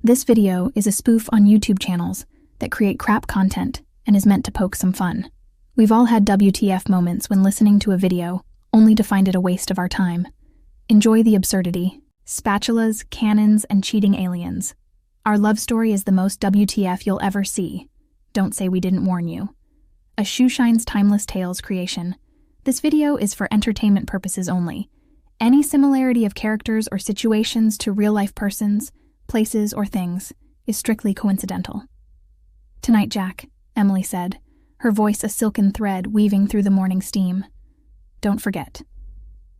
This video is a spoof on YouTube channels that create crap content and is meant to poke some fun. We've all had WTF moments when listening to a video, only to find it a waste of our time. Enjoy the absurdity. Spatulas, cannons, and cheating aliens. Our love story is the most WTF you'll ever see. Don't say we didn't warn you. A Shoeshine's Timeless Tales creation. This video is for entertainment purposes only. Any similarity of characters or situations to real-life persons, places, or things is strictly coincidental. "Tonight, Jack," Emily said, her voice a silken thread weaving through the morning steam. "Don't forget."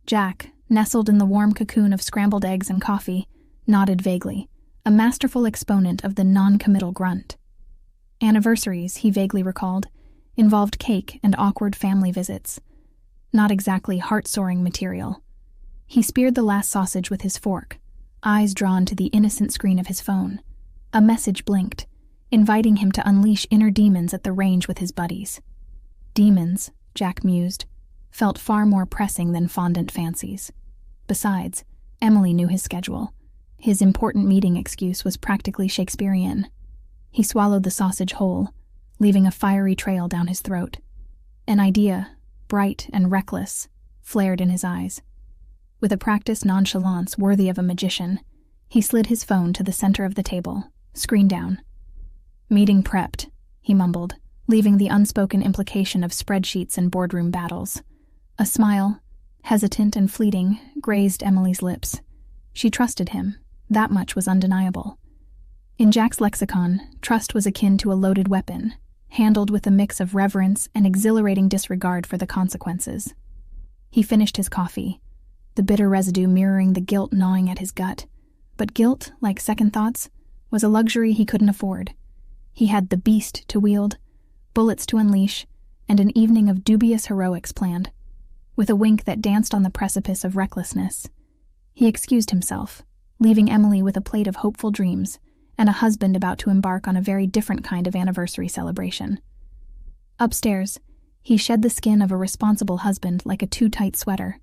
Jack, nestled in the warm cocoon of scrambled eggs and coffee, nodded vaguely, a masterful exponent of the non-committal grunt. Anniversaries, he vaguely recalled, involved cake and awkward family visits. Not exactly heart-soaring material. He speared the last sausage with his fork, eyes drawn to the innocent screen of his phone. A message blinked, inviting him to unleash inner demons at the range with his buddies. Demons, Jack mused, felt far more pressing than fondant fancies. Besides, Emily knew his schedule. His important meeting excuse was practically Shakespearean. He swallowed the sausage whole, leaving a fiery trail down his throat. An idea, bright and reckless, flared in his eyes. With a practiced nonchalance worthy of a magician, he slid his phone to the center of the table, screen down. "Meeting prepped," he mumbled, leaving the unspoken implication of spreadsheets and boardroom battles. A smile, hesitant and fleeting, grazed Emily's lips. She trusted him. That much was undeniable. In Jack's lexicon, trust was akin to a loaded weapon, handled with a mix of reverence and exhilarating disregard for the consequences. He finished his coffee, the bitter residue mirroring the guilt gnawing at his gut. But guilt, like second thoughts, was a luxury he couldn't afford. He had the beast to wield, bullets to unleash, and an evening of dubious heroics planned. With a wink that danced on the precipice of recklessness, he excused himself, leaving Emily with a plate of hopeful dreams and a husband about to embark on a very different kind of anniversary celebration. Upstairs, he shed the skin of a responsible husband like a too-tight sweater.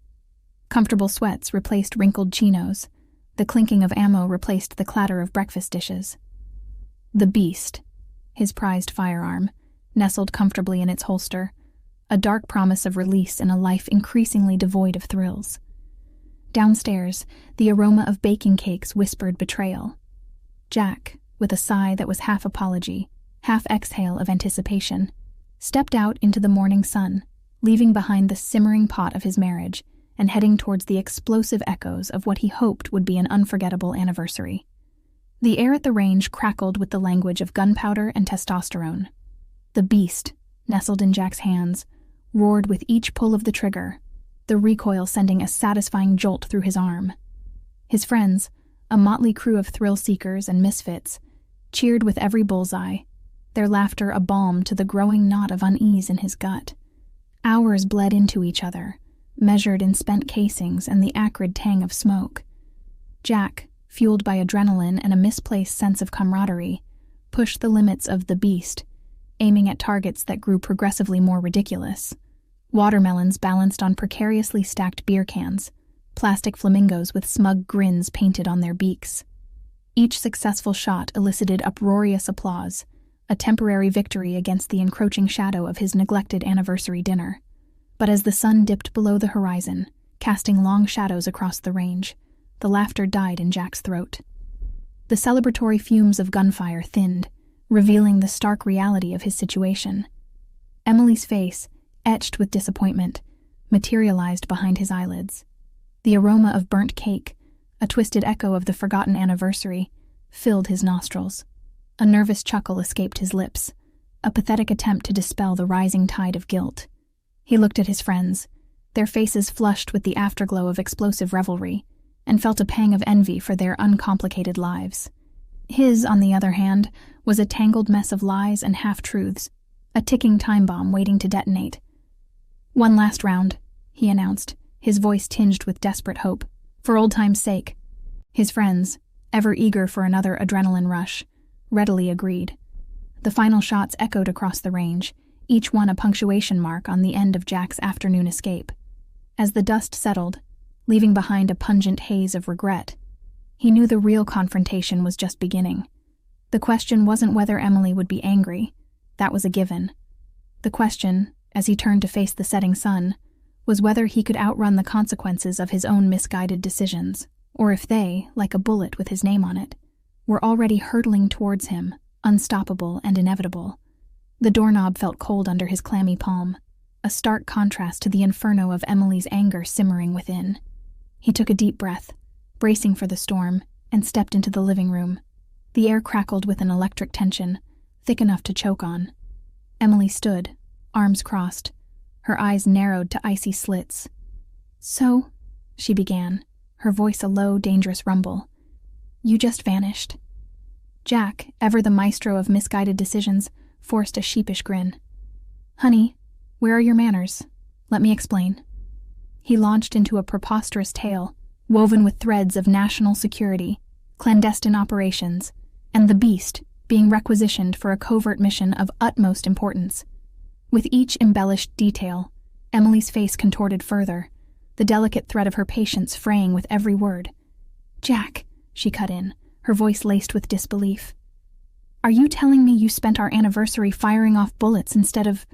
Comfortable sweats replaced wrinkled chinos. The clinking of ammo replaced the clatter of breakfast dishes. The beast, his prized firearm, nestled comfortably in its holster, a dark promise of release in a life increasingly devoid of thrills. Downstairs, the aroma of baking cakes whispered betrayal. Jack, with a sigh that was half apology, half exhale of anticipation, stepped out into the morning sun, leaving behind the simmering pot of his marriage and heading towards the explosive echoes of what he hoped would be an unforgettable anniversary. The air at the range crackled with the language of gunpowder and testosterone. The beast, nestled in Jack's hands, roared with each pull of the trigger, the recoil sending a satisfying jolt through his arm. His friends, a motley crew of thrill-seekers and misfits, cheered with every bullseye, their laughter a balm to the growing knot of unease in his gut. Hours bled into each other, measured in spent casings and the acrid tang of smoke. Jack, fueled by adrenaline and a misplaced sense of camaraderie, pushed the limits of the beast, aiming at targets that grew progressively more ridiculous. Watermelons balanced on precariously stacked beer cans, plastic flamingos with smug grins painted on their beaks. Each successful shot elicited uproarious applause, a temporary victory against the encroaching shadow of his neglected anniversary dinner. But as the sun dipped below the horizon, casting long shadows across the range, the laughter died in Jack's throat. The celebratory fumes of gunfire thinned, revealing the stark reality of his situation. Emily's face, etched with disappointment, materialized behind his eyelids. The aroma of burnt cake, a twisted echo of the forgotten anniversary, filled his nostrils. A nervous chuckle escaped his lips, a pathetic attempt to dispel the rising tide of guilt. He looked at his friends, their faces flushed with the afterglow of explosive revelry, and felt a pang of envy for their uncomplicated lives. His, on the other hand, was a tangled mess of lies and half-truths, a ticking time bomb waiting to detonate. "One last round," he announced, his voice tinged with desperate hope, "for old time's sake." His friends, ever eager for another adrenaline rush, readily agreed. The final shots echoed across the range, each one a punctuation mark on the end of Jack's afternoon escape. As the dust settled, leaving behind a pungent haze of regret, He knew the real confrontation was just beginning. The question wasn't whether Emily would be angry. That was a given. The question, as he turned to face the setting sun, was whether he could outrun the consequences of his own misguided decisions, or if they, like a bullet with his name on it, were already hurtling towards him, unstoppable and inevitable. The doorknob felt cold under his clammy palm, a stark contrast to the inferno of Emily's anger simmering within. He took a deep breath, bracing for the storm, and stepped into the living room. The air crackled with an electric tension, thick enough to choke on. Emily stood, arms crossed, her eyes narrowed to icy slits. "So," she began, her voice a low, dangerous rumble, "you just vanished." Jack, ever the maestro of misguided decisions, forced a sheepish grin. "Honey, where are your manners? Let me explain." He launched into a preposterous tale, woven with threads of national security, clandestine operations, and the beast being requisitioned for a covert mission of utmost importance. With each embellished detail, Emily's face contorted further, the delicate thread of her patience fraying with every word. "Jack," she cut in, her voice laced with disbelief, "are you telling me you spent our anniversary firing off bullets instead of,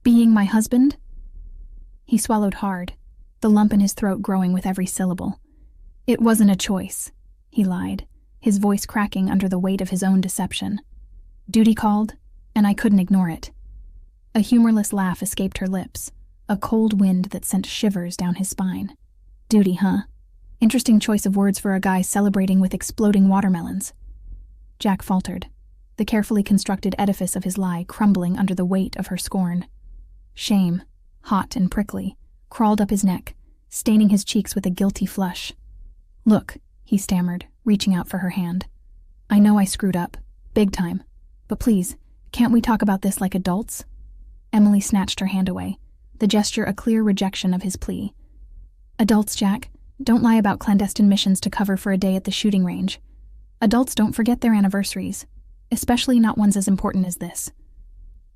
being my husband?" He swallowed hard, the lump in his throat growing with every syllable. "It wasn't a choice," he lied, his voice cracking under the weight of his own deception. "Duty called, and I couldn't ignore it." A humorless laugh escaped her lips, a cold wind that sent shivers down his spine. "Duty, huh? Interesting choice of words for a guy celebrating with exploding watermelons." Jack faltered, the carefully constructed edifice of his lie crumbling under the weight of her scorn. Shame, hot and prickly, crawled up his neck, staining his cheeks with a guilty flush. "Look," he stammered, reaching out for her hand. "I know I screwed up, big time, but please, can't we talk about this like adults?" Emily snatched her hand away, the gesture a clear rejection of his plea. "Adults, Jack, don't lie about clandestine missions to cover for a day at the shooting range. Adults don't forget their anniversaries, especially not ones as important as this."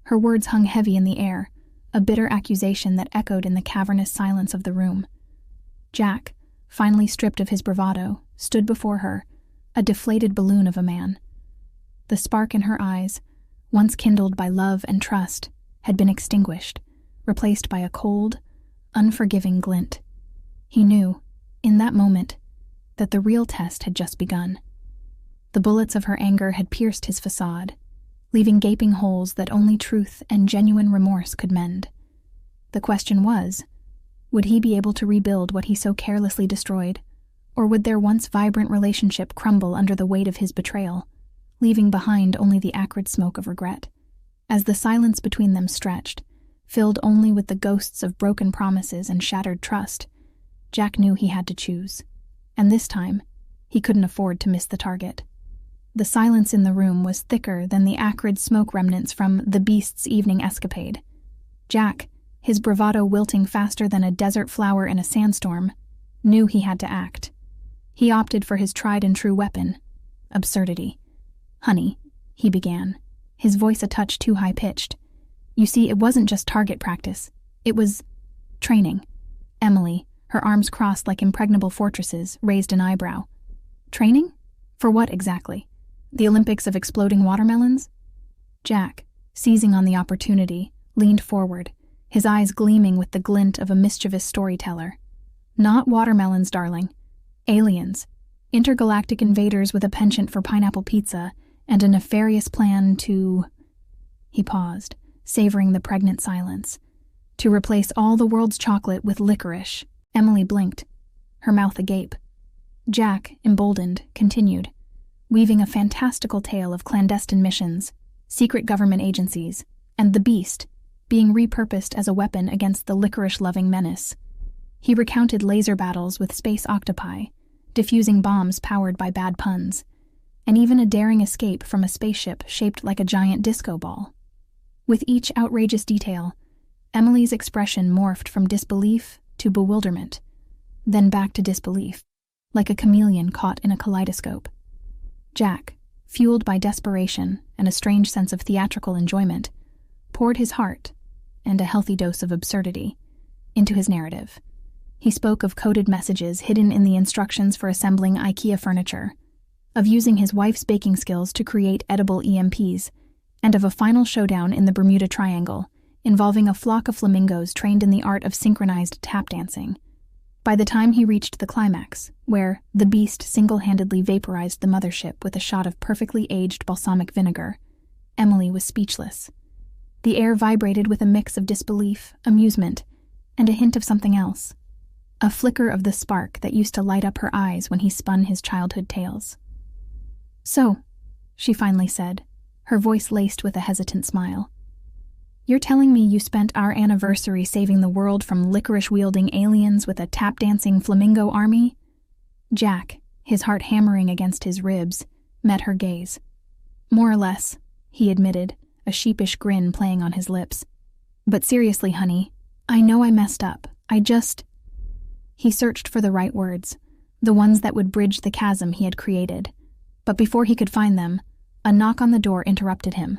Her words hung heavy in the air, a bitter accusation that echoed in the cavernous silence of the room. Jack, finally stripped of his bravado, stood before her, a deflated balloon of a man. The spark in her eyes, once kindled by love and trust, had been extinguished, replaced by a cold, unforgiving glint. He knew, in that moment, that the real test had just begun. The bullets of her anger had pierced his facade, leaving gaping holes that only truth and genuine remorse could mend. The question was, would he be able to rebuild what he so carelessly destroyed, or would their once vibrant relationship crumble under the weight of his betrayal, leaving behind only the acrid smoke of regret? As the silence between them stretched, filled only with the ghosts of broken promises and shattered trust, Jack knew he had to choose. And this time, he couldn't afford to miss the target. The silence in the room was thicker than the acrid smoke remnants from the beast's evening escapade. Jack, his bravado wilting faster than a desert flower in a sandstorm, knew he had to act. He opted for his tried-and-true weapon, absurdity. "Honey," he began, his voice a touch too high-pitched. "You see, it wasn't just target practice. It was training." Emily, her arms crossed like impregnable fortresses, raised an eyebrow. "Training? For what exactly? The Olympics of exploding watermelons?" Jack, seizing on the opportunity, leaned forward, his eyes gleaming with the glint of a mischievous storyteller. "Not watermelons, darling. Aliens. Intergalactic invaders with a penchant for pineapple pizza and a nefarious plan to—" He paused, savoring the pregnant silence. "To replace all the world's chocolate with licorice." Emily blinked, her mouth agape. Jack, emboldened, continued, weaving a fantastical tale of clandestine missions, secret government agencies, and the beast being repurposed as a weapon against the licorice-loving menace. He recounted laser battles with space octopi, diffusing bombs powered by bad puns, and even a daring escape from a spaceship shaped like a giant disco ball. With each outrageous detail, Emily's expression morphed from disbelief to bewilderment, then back to disbelief, like a chameleon caught in a kaleidoscope. Jack, fueled by desperation and a strange sense of theatrical enjoyment, poured his heart, and a healthy dose of absurdity, into his narrative. He spoke of coded messages hidden in the instructions for assembling IKEA furniture, of using his wife's baking skills to create edible EMPs, and of a final showdown in the Bermuda Triangle, involving a flock of flamingos trained in the art of synchronized tap dancing. By the time he reached the climax, where the beast single-handedly vaporized the mothership with a shot of perfectly aged balsamic vinegar, Emily was speechless. The air vibrated with a mix of disbelief, amusement, and a hint of something else. A flicker of the spark that used to light up her eyes when he spun his childhood tales. "So," she finally said, her voice laced with a hesitant smile, "you're telling me you spent our anniversary saving the world from licorice-wielding aliens with a tap-dancing flamingo army?" Jack, his heart hammering against his ribs, met her gaze. "More or less," he admitted, a sheepish grin playing on his lips. "But seriously, honey, I know I messed up. He searched for the right words, the ones that would bridge the chasm he had created. But before he could find them, a knock on the door interrupted him.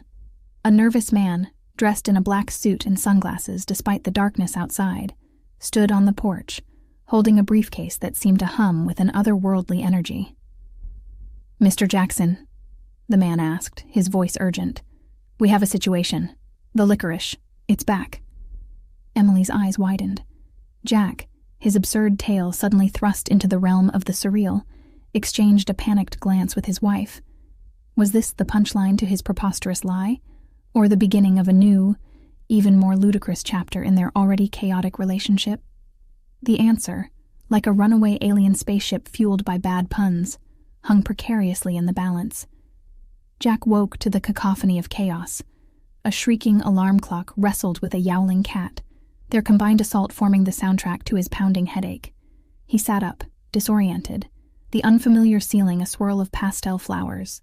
A nervous man, dressed in a black suit and sunglasses despite the darkness outside, stood on the porch, holding a briefcase that seemed to hum with an otherworldly energy. "Mr. Jackson," the man asked, his voice urgent, "we have a situation. The licorice. It's back." Emily's eyes widened. Jack, his absurd tale suddenly thrust into the realm of the surreal, exchanged a panicked glance with his wife. Was this the punchline to his preposterous lie, or the beginning of a new, even more ludicrous chapter in their already chaotic relationship? The answer, like a runaway alien spaceship fueled by bad puns, hung precariously in the balance. Jack woke to the cacophony of chaos. A shrieking alarm clock wrestled with a yowling cat, their combined assault forming the soundtrack to his pounding headache. He sat up, disoriented, the unfamiliar ceiling a swirl of pastel flowers.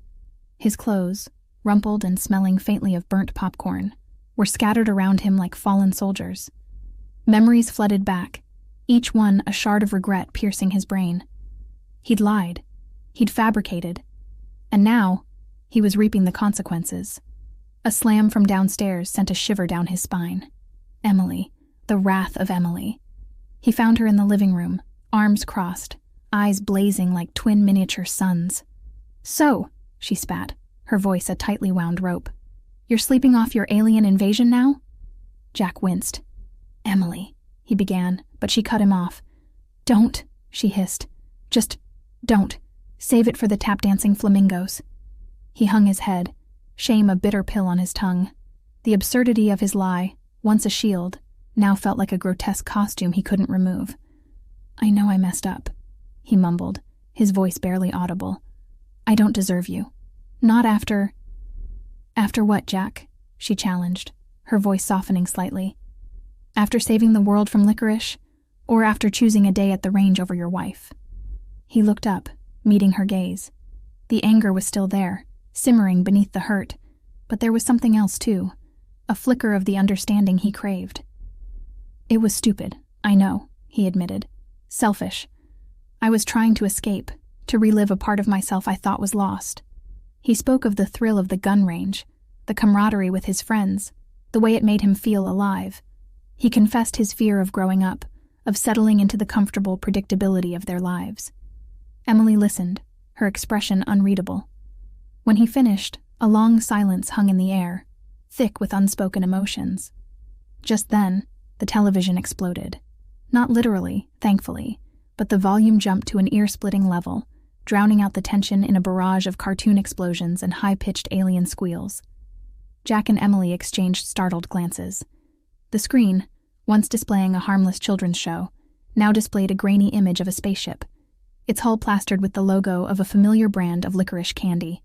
His clothes, rumpled and smelling faintly of burnt popcorn, were scattered around him like fallen soldiers. Memories flooded back, each one a shard of regret piercing his brain. He'd lied. He'd fabricated. And now, he was reaping the consequences. A slam from downstairs sent a shiver down his spine. Emily. The wrath of Emily. He found her in the living room, arms crossed, eyes blazing like twin miniature suns. "So," she spat, her voice a tightly wound rope, "you're sleeping off your alien invasion now?" Jack winced. "Emily," he began, but she cut him off. "Don't," she hissed. "Just don't. Save it for the tap-dancing flamingos." He hung his head, shame a bitter pill on his tongue. The absurdity of his lie, once a shield, now felt like a grotesque costume he couldn't remove. "I know I messed up," he mumbled, his voice barely audible. "I don't deserve you. Not after—" "After what, Jack?" she challenged, her voice softening slightly. "After saving the world from licorice, or after choosing a day at the range over your wife?" He looked up, meeting her gaze. The anger was still there, simmering beneath the hurt, but there was something else too, a flicker of the understanding he craved. "It was stupid, I know," he admitted. "Selfish. I was trying to escape, to relive a part of myself I thought was lost." He spoke of the thrill of the gun range, the camaraderie with his friends, the way it made him feel alive. He confessed his fear of growing up, of settling into the comfortable predictability of their lives. Emily listened, her expression unreadable. When he finished, a long silence hung in the air, thick with unspoken emotions. Just then, the television exploded. Not literally, thankfully, but the volume jumped to an ear-splitting level, drowning out the tension in a barrage of cartoon explosions and high-pitched alien squeals. Jack and Emily exchanged startled glances. The screen, once displaying a harmless children's show, now displayed a grainy image of a spaceship, its hull plastered with the logo of a familiar brand of licorice candy.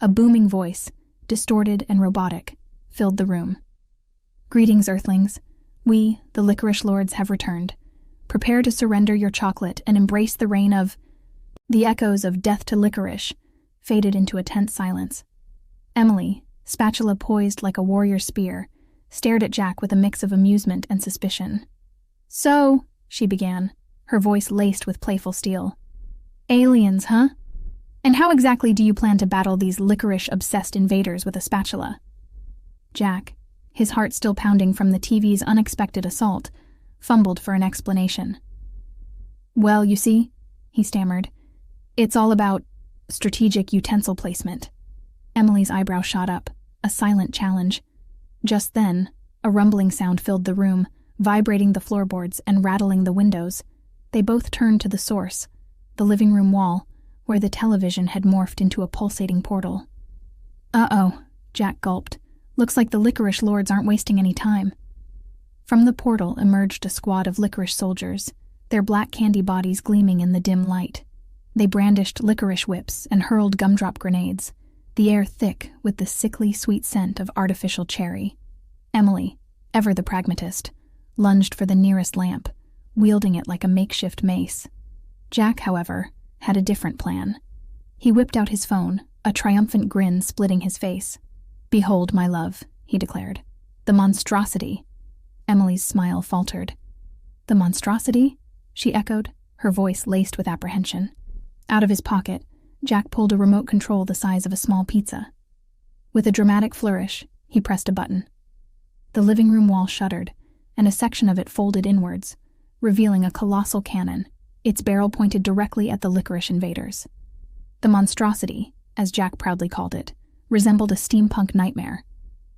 A booming voice, distorted and robotic, filled the room. "Greetings, Earthlings. We, the Licorice Lords, have returned. Prepare to surrender your chocolate and embrace the reign of—" The echoes of "death to licorice" faded into a tense silence. Emily, spatula poised like a warrior spear, stared at Jack with a mix of amusement and suspicion. "So," she began, her voice laced with playful steel. "Aliens, huh? And how exactly do you plan to battle these licorice-obsessed invaders with a spatula?" Jack, his heart still pounding from the TV's unexpected assault, fumbled for an explanation. Well, you see, he stammered, it's all about strategic utensil placement. Emily's eyebrow shot up, a silent challenge. Just then, a rumbling sound filled the room, vibrating the floorboards and rattling the windows. They both turned to the source, the living room wall, where the television had morphed into a pulsating portal. Uh-oh, Jack gulped. Looks like the licorice lords aren't wasting any time. From the portal emerged a squad of licorice soldiers, their black candy bodies gleaming in the dim light. They brandished licorice whips and hurled gumdrop grenades, the air thick with the sickly sweet scent of artificial cherry. Emily, ever the pragmatist, lunged for the nearest lamp, wielding it like a makeshift mace. Jack, however, had a different plan. He whipped out his phone, a triumphant grin splitting his face. "Behold, my love," he declared. "The monstrosity." Emily's smile faltered. "The monstrosity?" she echoed, her voice laced with apprehension. Out of his pocket, Jack pulled a remote control the size of a small pizza. With a dramatic flourish, he pressed a button. The living room wall shuddered, and a section of it folded inwards, revealing a colossal cannon, its barrel pointed directly at the licorice invaders. The monstrosity, as Jack proudly called it, resembled a steampunk nightmare.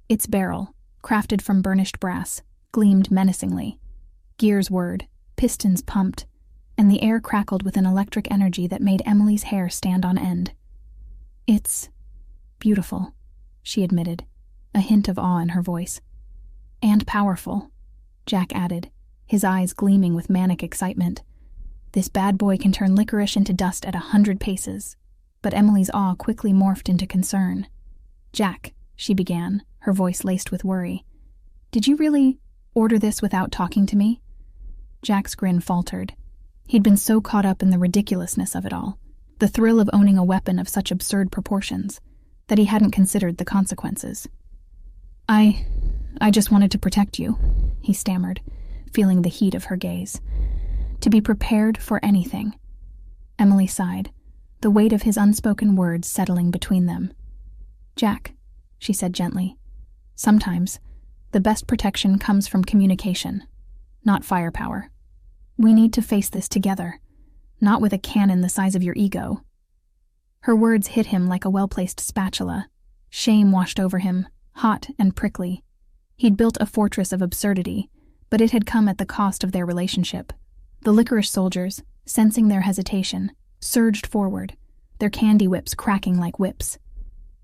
Its barrel, crafted from burnished brass, gleamed menacingly. Gears whirred, pistons pumped, and the air crackled with an electric energy that made Emily's hair stand on end. "It's beautiful," she admitted, a hint of awe in her voice. "And powerful," Jack added, his eyes gleaming with manic excitement. "This bad boy can turn licorice into dust at 100 paces." But Emily's awe quickly morphed into concern. "Jack," she began, her voice laced with worry, "did you really order this without talking to me?" Jack's grin faltered. He'd been so caught up in the ridiculousness of it all, the thrill of owning a weapon of such absurd proportions, that he hadn't considered the consequences. I just wanted to protect you," he stammered, feeling the heat of her gaze. "To be prepared for anything." Emily sighed, the weight of his unspoken words settling between them. "Jack," she said gently, "sometimes the best protection comes from communication, not firepower. We need to face this together, not with a cannon the size of your ego." Her words hit him like a well-placed spatula. Shame washed over him, hot and prickly. He'd built a fortress of absurdity, but it had come at the cost of their relationship. The licorice soldiers, sensing their hesitation, surged forward, their candy whips cracking like whips.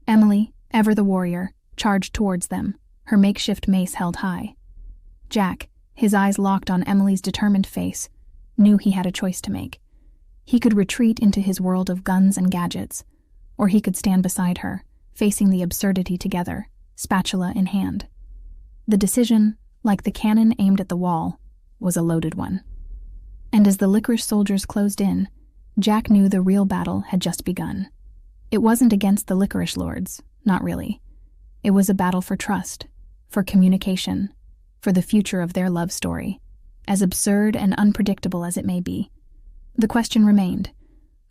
Emily, ever the warrior, charged towards them, her makeshift mace held high. Jack, his eyes locked on Emily's determined face, knew he had a choice to make. He could retreat into his world of guns and gadgets, or he could stand beside her, facing the absurdity together, spatula in hand. The decision, like the cannon aimed at the wall, was a loaded one. And as the licorice soldiers closed in, Jack knew the real battle had just begun. It wasn't against the licorice lords, not really. It was a battle for trust, for communication, for the future of their love story, as absurd and unpredictable as it may be. The question remained,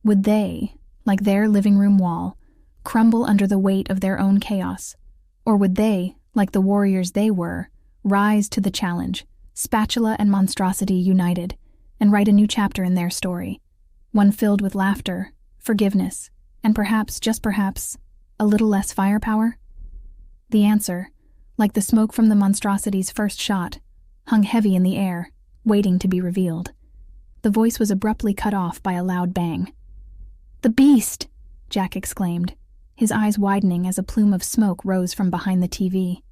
would they, like their living room wall, crumble under the weight of their own chaos, or would they, like the warriors they were, rise to the challenge, spatula and monstrosity united, and write a new chapter in their story, one filled with laughter, forgiveness, and perhaps, just perhaps, a little less firepower? The answer, like the smoke from the monstrosity's first shot, hung heavy in the air, waiting to be revealed. The voice was abruptly cut off by a loud bang. "The beast!" Jack exclaimed, his eyes widening as a plume of smoke rose from behind the TV.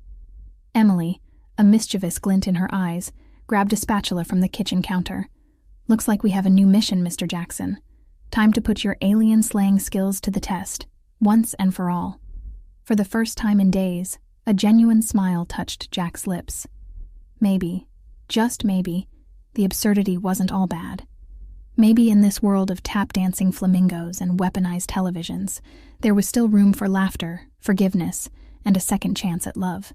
Emily, a mischievous glint in her eyes, grabbed a spatula from the kitchen counter. "Looks like we have a new mission, Mr. Jackson. Time to put your alien slang skills to the test, once and for all." For the first time in days, a genuine smile touched Jack's lips. Maybe, just maybe, the absurdity wasn't all bad. Maybe in this world of tap-dancing flamingos and weaponized televisions, there was still room for laughter, forgiveness, and a second chance at love.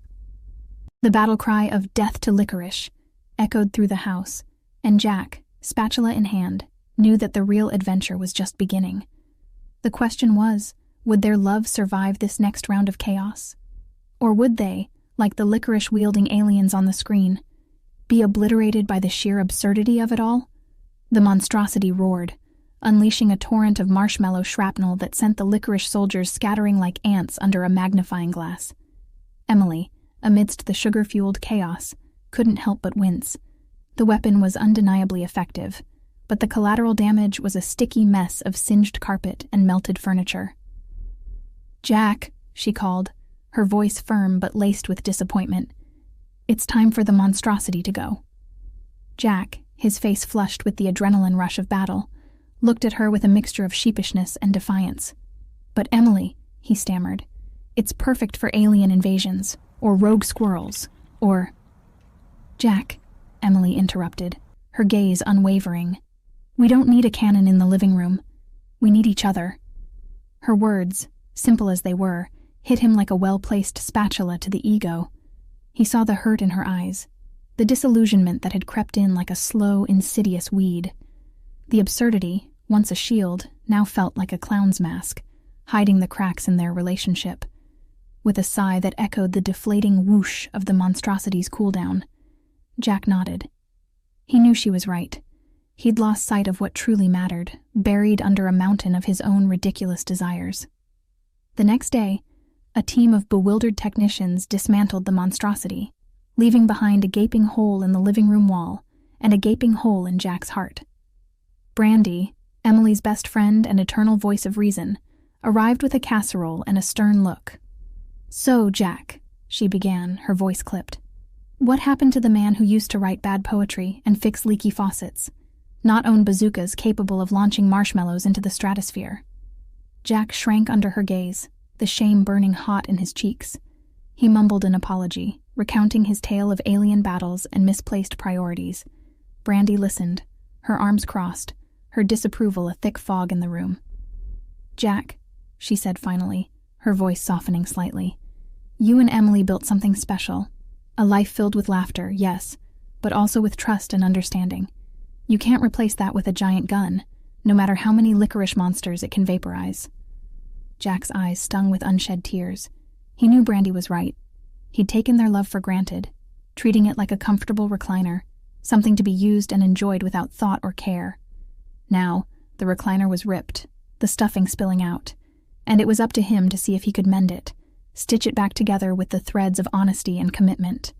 The battle cry of "Death to licorice" echoed through the house, and Jack, spatula in hand, knew that the real adventure was just beginning. The question was, would their love survive this next round of chaos? Or would they, like the licorice-wielding aliens on the screen, be obliterated by the sheer absurdity of it all? The monstrosity roared, unleashing a torrent of marshmallow shrapnel that sent the licorice soldiers scattering like ants under a magnifying glass. Emily, amidst the sugar-fueled chaos, couldn't help but wince. The weapon was undeniably effective, but the collateral damage was a sticky mess of singed carpet and melted furniture. "Jack," she called, her voice firm but laced with disappointment. "It's time for the monstrosity to go." Jack, his face flushed with the adrenaline rush of battle, looked at her with a mixture of sheepishness and defiance. "But Emily," he stammered, "it's perfect for alien invasions, or rogue squirrels, or—" "Jack," Emily interrupted, her gaze unwavering. "We don't need a cannon in the living room. We need each other." Her words, simple as they were, hit him like a well-placed spatula to the ego. He saw the hurt in her eyes, the disillusionment that had crept in like a slow, insidious weed. The absurdity, once a shield, now felt like a clown's mask, hiding the cracks in their relationship. With a sigh that echoed the deflating whoosh of the monstrosity's cooldown, Jack nodded. He knew she was right. He'd lost sight of what truly mattered, buried under a mountain of his own ridiculous desires. The next day, a team of bewildered technicians dismantled the monstrosity, leaving behind a gaping hole in the living room wall and a gaping hole in Jack's heart. Brandy, Emily's best friend and eternal voice of reason, arrived with a casserole and a stern look. "So, Jack," she began, her voice clipped, "what happened to the man who used to write bad poetry and fix leaky faucets, not own bazookas capable of launching marshmallows into the stratosphere?" Jack shrank under her gaze, the shame burning hot in his cheeks. He mumbled an apology, recounting his tale of alien battles and misplaced priorities. Brandy listened, her arms crossed, her disapproval a thick fog in the room. "Jack," she said finally, her voice softening slightly, "you and Emily built something special. A life filled with laughter, yes, but also with trust and understanding. You can't replace that with a giant gun, no matter how many licorice monsters it can vaporize." Jack's eyes stung with unshed tears. He knew Brandy was right. He'd taken their love for granted, treating it like a comfortable recliner, something to be used and enjoyed without thought or care. Now, the recliner was ripped, the stuffing spilling out, and it was up to him to see if he could mend it, stitch it back together with the threads of honesty and commitment.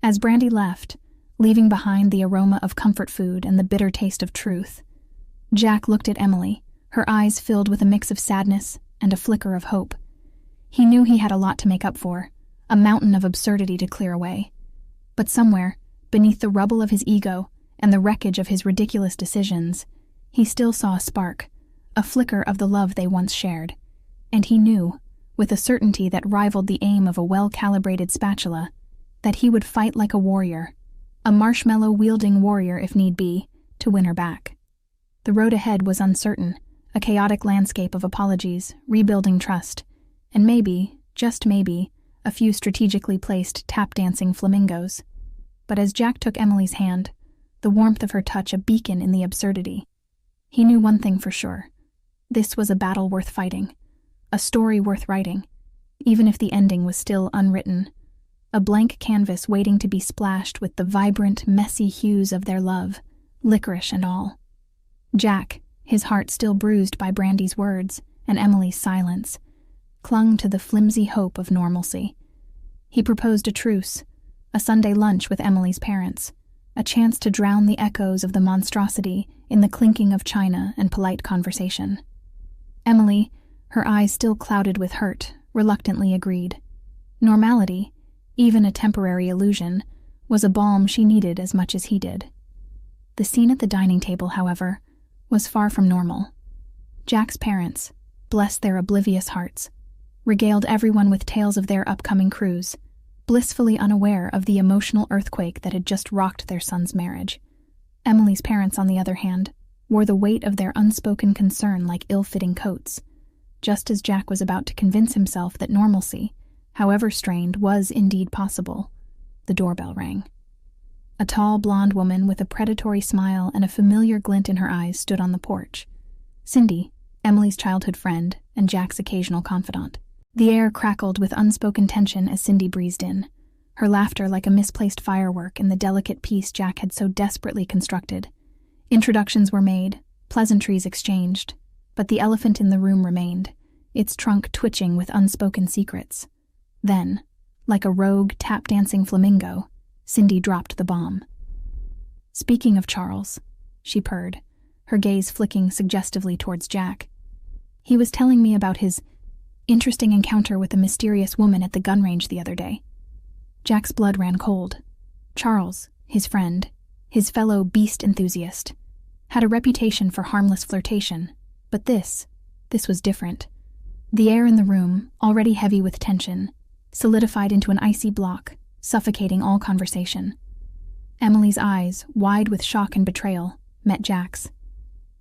As Brandy left, leaving behind the aroma of comfort food and the bitter taste of truth, Jack looked at Emily, her eyes filled with a mix of sadness and a flicker of hope. He knew he had a lot to make up for, a mountain of absurdity to clear away. But somewhere, beneath the rubble of his ego and the wreckage of his ridiculous decisions, he still saw a spark, a flicker of the love they once shared. And he knew, with a certainty that rivaled the aim of a well-calibrated spatula, that he would fight like a warrior, a marshmallow-wielding warrior if need be, to win her back. The road ahead was uncertain, a chaotic landscape of apologies, rebuilding trust, and maybe, just maybe, a few strategically placed tap-dancing flamingos. But as Jack took Emily's hand, the warmth of her touch a beacon in the absurdity, he knew one thing for sure. This was a battle worth fighting, a story worth writing, even if the ending was still unwritten, a blank canvas waiting to be splashed with the vibrant, messy hues of their love, licorice and all. Jack, his heart still bruised by Brandy's words and Emily's silence, clung to the flimsy hope of normalcy. He proposed a truce, a Sunday lunch with Emily's parents, a chance to drown the echoes of the monstrosity in the clinking of china and polite conversation. Emily, her eyes still clouded with hurt, reluctantly agreed. Normality, even a temporary illusion, was a balm she needed as much as he did. The scene at the dining table, however, was far from normal. Jack's parents, bless their oblivious hearts, regaled everyone with tales of their upcoming cruise, blissfully unaware of the emotional earthquake that had just rocked their son's marriage. Emily's parents, on the other hand, wore the weight of their unspoken concern like ill-fitting coats. Just as Jack was about to convince himself that normalcy, however strained, was indeed possible, the doorbell rang. A tall, blonde woman with a predatory smile and a familiar glint in her eyes stood on the porch. Cindy, Emily's childhood friend and Jack's occasional confidant. The air crackled with unspoken tension as Cindy breezed in, her laughter like a misplaced firework in the delicate piece Jack had so desperately constructed. Introductions were made, pleasantries exchanged, but the elephant in the room remained, its trunk twitching with unspoken secrets. Then, like a rogue tap-dancing flamingo, Cindy dropped the bomb. "Speaking of Charles," she purred, her gaze flicking suggestively towards Jack. "He was telling me about his interesting encounter with a mysterious woman at the gun range the other day." Jack's blood ran cold. Charles, his friend, his fellow beast enthusiast, had a reputation for harmless flirtation, but this was different. The air in the room, already heavy with tension, solidified into an icy block, suffocating all conversation. Emily's eyes, wide with shock and betrayal, met Jack's.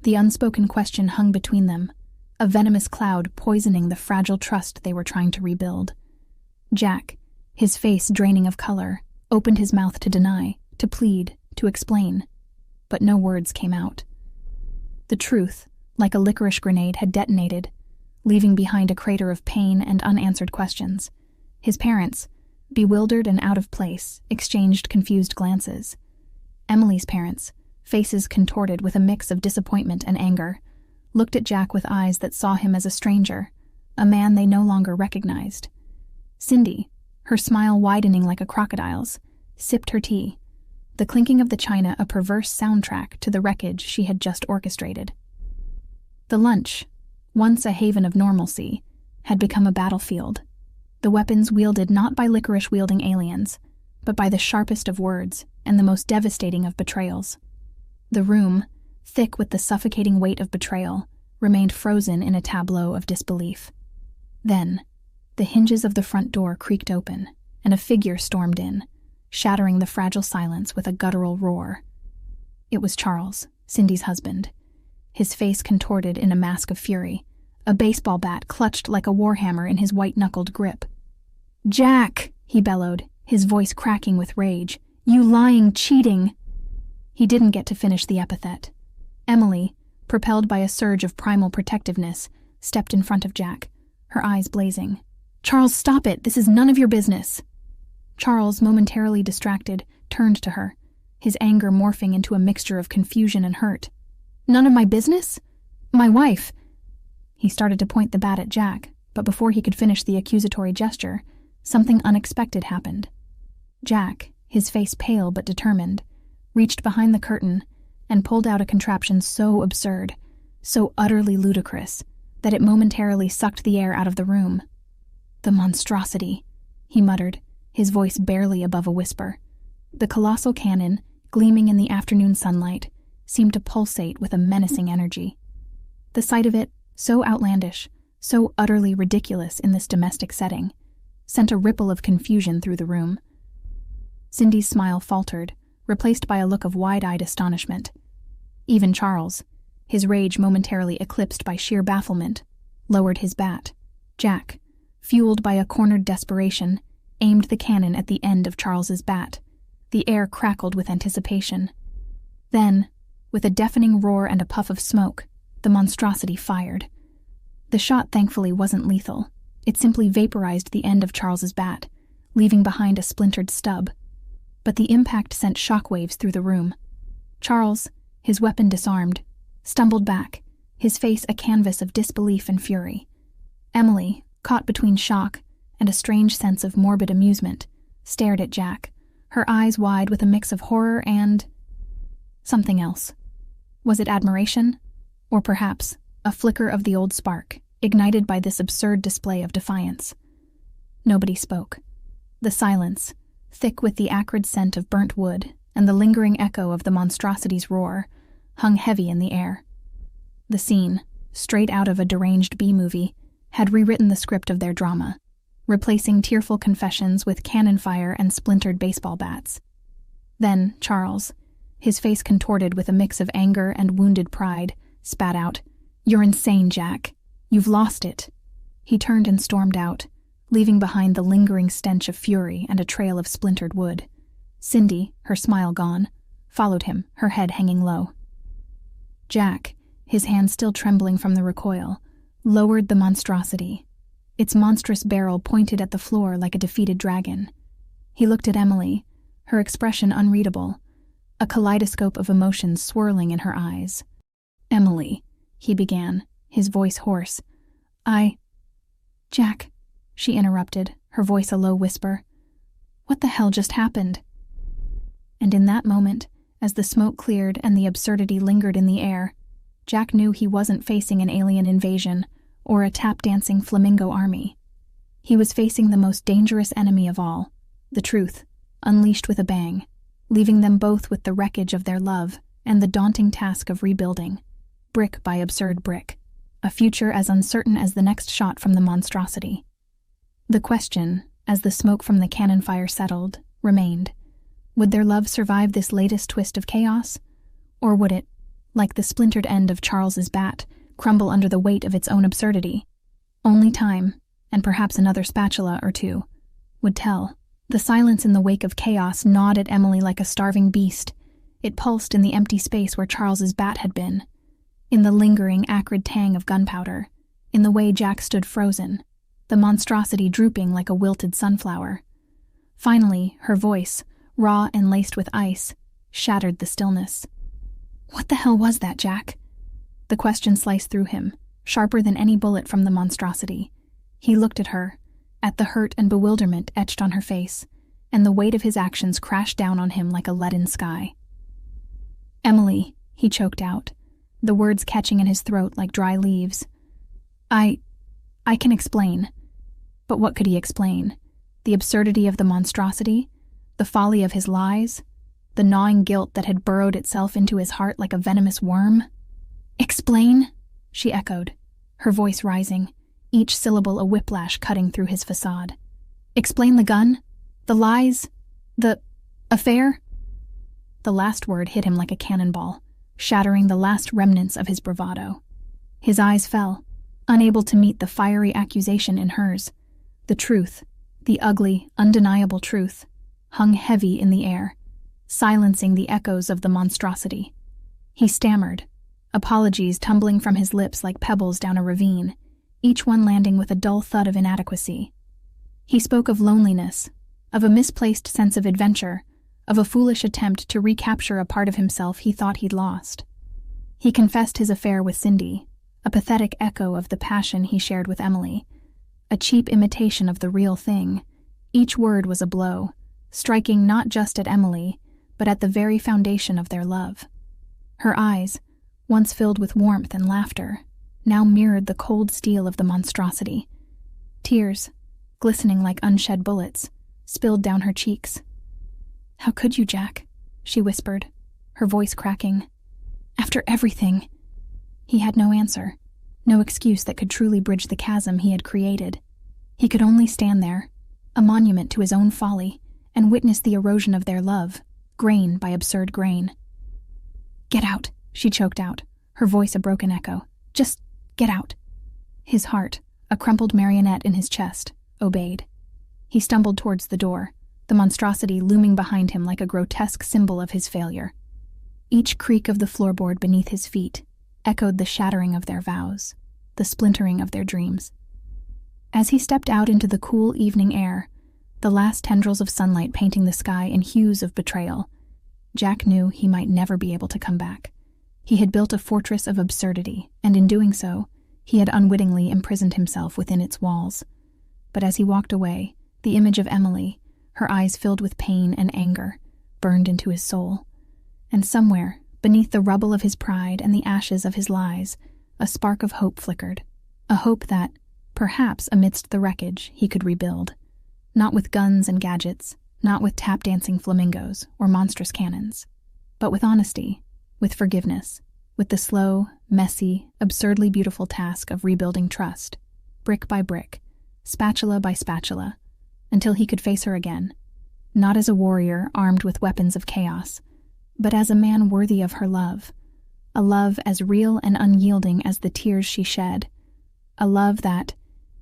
The unspoken question hung between them, a venomous cloud poisoning the fragile trust they were trying to rebuild. Jack, his face draining of color, opened his mouth to deny, to plead, to explain, but no words came out. The truth, like a licorice grenade, had detonated, leaving behind a crater of pain and unanswered questions. His parents, bewildered and out of place, exchanged confused glances. Emily's parents, faces contorted with a mix of disappointment and anger, looked at Jack with eyes that saw him as a stranger, a man they no longer recognized. Cindy, her smile widening like a crocodile's, sipped her tea, the clinking of the china a perverse soundtrack to the wreckage she had just orchestrated. The lunch, once a haven of normalcy, had become a battlefield, the weapons wielded not by licorice-wielding aliens, but by the sharpest of words and the most devastating of betrayals. The room, thick with the suffocating weight of betrayal, remained frozen in a tableau of disbelief. Then, the hinges of the front door creaked open, and a figure stormed in, shattering the fragile silence with a guttural roar. It was Charles, Cindy's husband, his face contorted in a mask of fury, a baseball bat clutched like a warhammer in his white-knuckled grip. "Jack!" he bellowed, his voice cracking with rage. "You lying, cheating—" He didn't get to finish the epithet. Emily, propelled by a surge of primal protectiveness, stepped in front of Jack, her eyes blazing. "Charles, stop it! This is none of your business!" Charles, momentarily distracted, turned to her, his anger morphing into a mixture of confusion and hurt. "None of my business? My wife—" He started to point the bat at Jack, but before he could finish the accusatory gesture, something unexpected happened. Jack, his face pale but determined, reached behind the curtain and pulled out a contraption so absurd, so utterly ludicrous, that it momentarily sucked the air out of the room. "The monstrosity," he muttered, his voice barely above a whisper. The colossal cannon, gleaming in the afternoon sunlight, seemed to pulsate with a menacing energy. The sight of it, so outlandish, so utterly ridiculous in this domestic setting, sent a ripple of confusion through the room. Cindy's smile faltered, replaced by a look of wide-eyed astonishment. Even Charles, his rage momentarily eclipsed by sheer bafflement, lowered his bat. Jack, fueled by a cornered desperation, aimed the cannon at the end of Charles's bat. The air crackled with anticipation. Then, with a deafening roar and a puff of smoke, the monstrosity fired. The shot thankfully wasn't lethal. It simply vaporized the end of Charles's bat, leaving behind a splintered stub. But the impact sent shockwaves through the room. Charles, his weapon disarmed, stumbled back, his face a canvas of disbelief and fury. Emily, caught between shock and a strange sense of morbid amusement, stared at Jack, her eyes wide with a mix of horror and something else. Was it admiration? Or perhaps a flicker of the old spark, ignited by this absurd display of defiance? Nobody spoke. The silence, thick with the acrid scent of burnt wood and the lingering echo of the monstrosity's roar, hung heavy in the air. The scene, straight out of a deranged B-movie, had rewritten the script of their drama, replacing tearful confessions with cannon fire and splintered baseball bats. Then Charles, his face contorted with a mix of anger and wounded pride, spat out, "You're insane, Jack. You've lost it." He turned and stormed out, leaving behind the lingering stench of fury and a trail of splintered wood. Cindy, her smile gone, followed him, her head hanging low. Jack, his hand still trembling from the recoil, lowered the monstrosity, its monstrous barrel pointed at the floor like a defeated dragon. He looked at Emily, her expression unreadable, a kaleidoscope of emotions swirling in her eyes. "Emily," he began, his voice hoarse. "Jack," she interrupted, her voice a low whisper. "What the hell just happened?" And in that moment, as the smoke cleared and the absurdity lingered in the air, Jack knew he wasn't facing an alien invasion or a tap-dancing flamingo army. He was facing the most dangerous enemy of all, the truth, unleashed with a bang, leaving them both with the wreckage of their love and the daunting task of rebuilding, brick by absurd brick, a future as uncertain as the next shot from the monstrosity. The question, as the smoke from the cannon fire settled, remained: would their love survive this latest twist of chaos? Or would it, like the splintered end of Charles's bat, crumble under the weight of its own absurdity? Only time, and perhaps another spatula or two, would tell. The silence in the wake of chaos gnawed at Emily like a starving beast. It pulsed in the empty space where Charles's bat had been, in the lingering, acrid tang of gunpowder, in the way Jack stood frozen, the monstrosity drooping like a wilted sunflower. Finally, her voice, raw and laced with ice, shattered the stillness. "What the hell was that, Jack?" The question sliced through him, sharper than any bullet from the monstrosity. He looked at her, at the hurt and bewilderment etched on her face, and the weight of his actions crashed down on him like a leaden sky. "Emily," he choked out, the words catching in his throat like dry leaves. I can explain." But what could he explain? The absurdity of the monstrosity? The folly of his lies? The gnawing guilt that had burrowed itself into his heart like a venomous worm? "Explain?" she echoed, her voice rising, each syllable a whiplash cutting through his facade. "Explain the gun? The lies? The affair?" The last word hit him like a cannonball, shattering the last remnants of his bravado. His eyes fell, unable to meet the fiery accusation in hers. The truth, the ugly, undeniable truth, hung heavy in the air, silencing the echoes of the monstrosity. He stammered, apologies tumbling from his lips like pebbles down a ravine, each one landing with a dull thud of inadequacy. He spoke of loneliness, of a misplaced sense of adventure, of a foolish attempt to recapture a part of himself he thought he'd lost. He confessed his affair with Cindy, a pathetic echo of the passion he shared with Emily, a cheap imitation of the real thing. Each word was a blow, striking not just at Emily, but at the very foundation of their love. Her eyes, once filled with warmth and laughter, now mirrored the cold steel of the monstrosity. Tears, glistening like unshed bullets, spilled down her cheeks. "How could you, Jack?" she whispered, her voice cracking. "After everything." He had no answer, no excuse that could truly bridge the chasm he had created. He could only stand there, a monument to his own folly, and witness the erosion of their love, grain by absurd grain. "Get out," she choked out, her voice a broken echo. "Just get out." His heart, a crumpled marionette in his chest, obeyed. He stumbled towards the door, the monstrosity looming behind him like a grotesque symbol of his failure. Each creak of the floorboard beneath his feet echoed the shattering of their vows, the splintering of their dreams. As he stepped out into the cool evening air, the last tendrils of sunlight painting the sky in hues of betrayal, Jack knew he might never be able to come back. He had built a fortress of absurdity, and in doing so, he had unwittingly imprisoned himself within its walls. But as he walked away, the image of Emily, her eyes filled with pain and anger, burned into his soul. And somewhere, beneath the rubble of his pride and the ashes of his lies, a spark of hope flickered. A hope that, perhaps amidst the wreckage, he could rebuild. Not with guns and gadgets, not with tap-dancing flamingos or monstrous cannons, but with honesty, with forgiveness, with the slow, messy, absurdly beautiful task of rebuilding trust, brick by brick, spatula by spatula, until he could face her again, not as a warrior armed with weapons of chaos, but as a man worthy of her love, a love as real and unyielding as the tears she shed, a love that,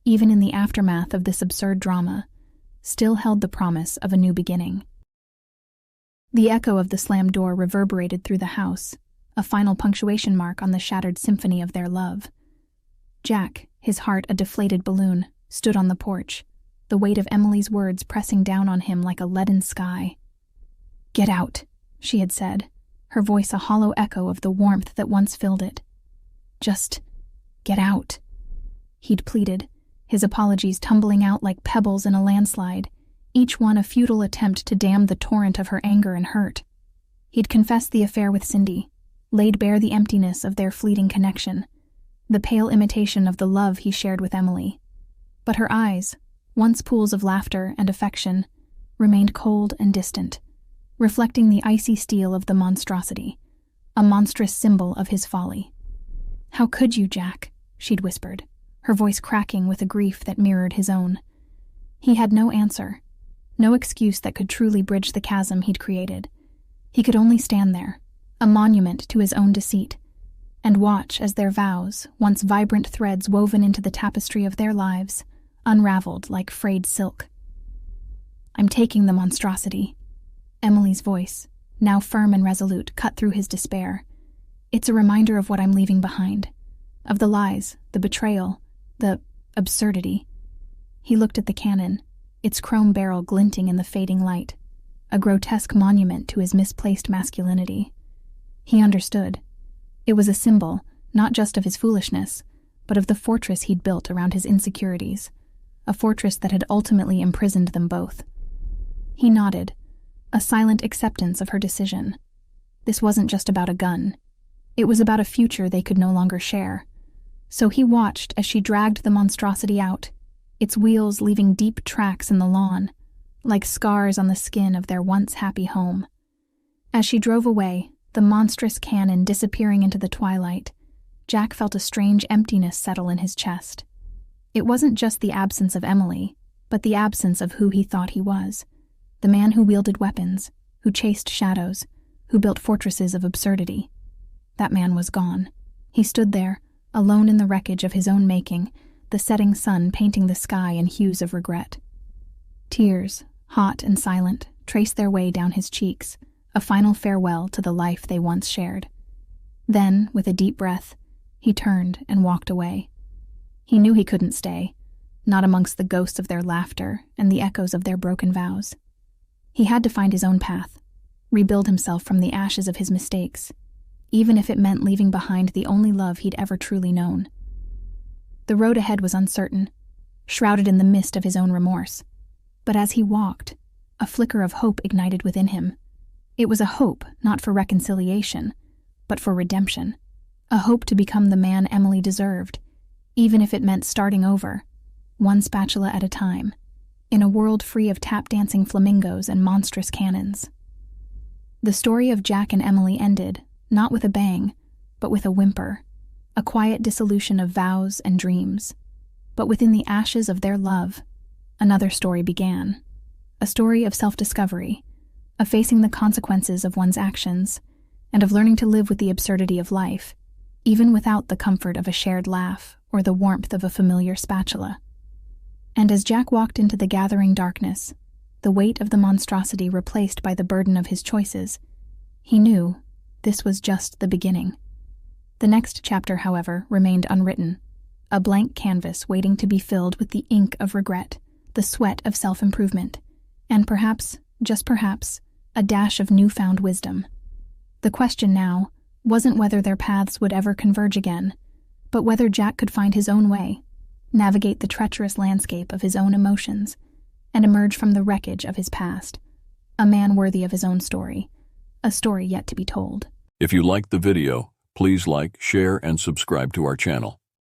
even in the aftermath of this absurd drama, still held the promise of a new beginning. The echo of the slammed door reverberated through the house, a final punctuation mark on the shattered symphony of their love. Jack, his heart a deflated balloon, stood on the porch, the weight of Emily's words pressing down on him like a leaden sky. "Get out," she had said, her voice a hollow echo of the warmth that once filled it. "Just get out," he'd pleaded, his apologies tumbling out like pebbles in a landslide, each one a futile attempt to dam the torrent of her anger and hurt. He'd confessed the affair with Cindy, laid bare the emptiness of their fleeting connection, the pale imitation of the love he shared with Emily. But her eyes, once pools of laughter and affection, remained cold and distant, reflecting the icy steel of the monstrosity, a monstrous symbol of his folly. "How could you, Jack?" she'd whispered, her voice cracking with a grief that mirrored his own. He had no answer, no excuse that could truly bridge the chasm he'd created. He could only stand there, a monument to his own deceit, and watch as their vows, once vibrant threads woven into the tapestry of their lives, unraveled like frayed silk. "I'm taking the monstrosity," Emily's voice, now firm and resolute, cut through his despair. "It's a reminder of what I'm leaving behind, of the lies, the betrayal, the absurdity." He looked at the cannon, its chrome barrel glinting in the fading light, a grotesque monument to his misplaced masculinity. He understood. It was a symbol, not just of his foolishness, but of the fortress he'd built around his insecurities, a fortress that had ultimately imprisoned them both. He nodded, a silent acceptance of her decision. This wasn't just about a gun. It was about a future they could no longer share. So he watched as she dragged the monstrosity out, its wheels leaving deep tracks in the lawn, like scars on the skin of their once happy home. As she drove away, the monstrous cannon disappearing into the twilight, Jack felt a strange emptiness settle in his chest. It wasn't just the absence of Emily, but the absence of who he thought he was, the man who wielded weapons, who chased shadows, who built fortresses of absurdity. That man was gone. He stood there, alone in the wreckage of his own making, the setting sun painting the sky in hues of regret. Tears, hot and silent, traced their way down his cheeks, a final farewell to the life they once shared. Then, with a deep breath, he turned and walked away. He knew he couldn't stay, not amongst the ghosts of their laughter and the echoes of their broken vows. He had to find his own path, rebuild himself from the ashes of his mistakes, even if it meant leaving behind the only love he'd ever truly known. The road ahead was uncertain, shrouded in the mist of his own remorse. But as he walked, a flicker of hope ignited within him. It was a hope not for reconciliation, but for redemption. A hope to become the man Emily deserved, even if it meant starting over, one spatula at a time, in a world free of tap-dancing flamingos and monstrous cannons. The story of Jack and Emily ended, not with a bang, but with a whimper, a quiet dissolution of vows and dreams. But within the ashes of their love, another story began, a story of self-discovery, of facing the consequences of one's actions, and of learning to live with the absurdity of life, even without the comfort of a shared laugh or the warmth of a familiar spatula. And as Jack walked into the gathering darkness, the weight of the monstrosity replaced by the burden of his choices, he knew this was just the beginning. The next chapter, however, remained unwritten, a blank canvas waiting to be filled with the ink of regret, the sweat of self-improvement, and perhaps, just perhaps, a dash of newfound wisdom. The question now wasn't whether their paths would ever converge again, but whether Jack could find his own way, navigate the treacherous landscape of his own emotions, and emerge from the wreckage of his past, a man worthy of his own story, a story yet to be told. If you liked the video, please like, share, and subscribe to our channel.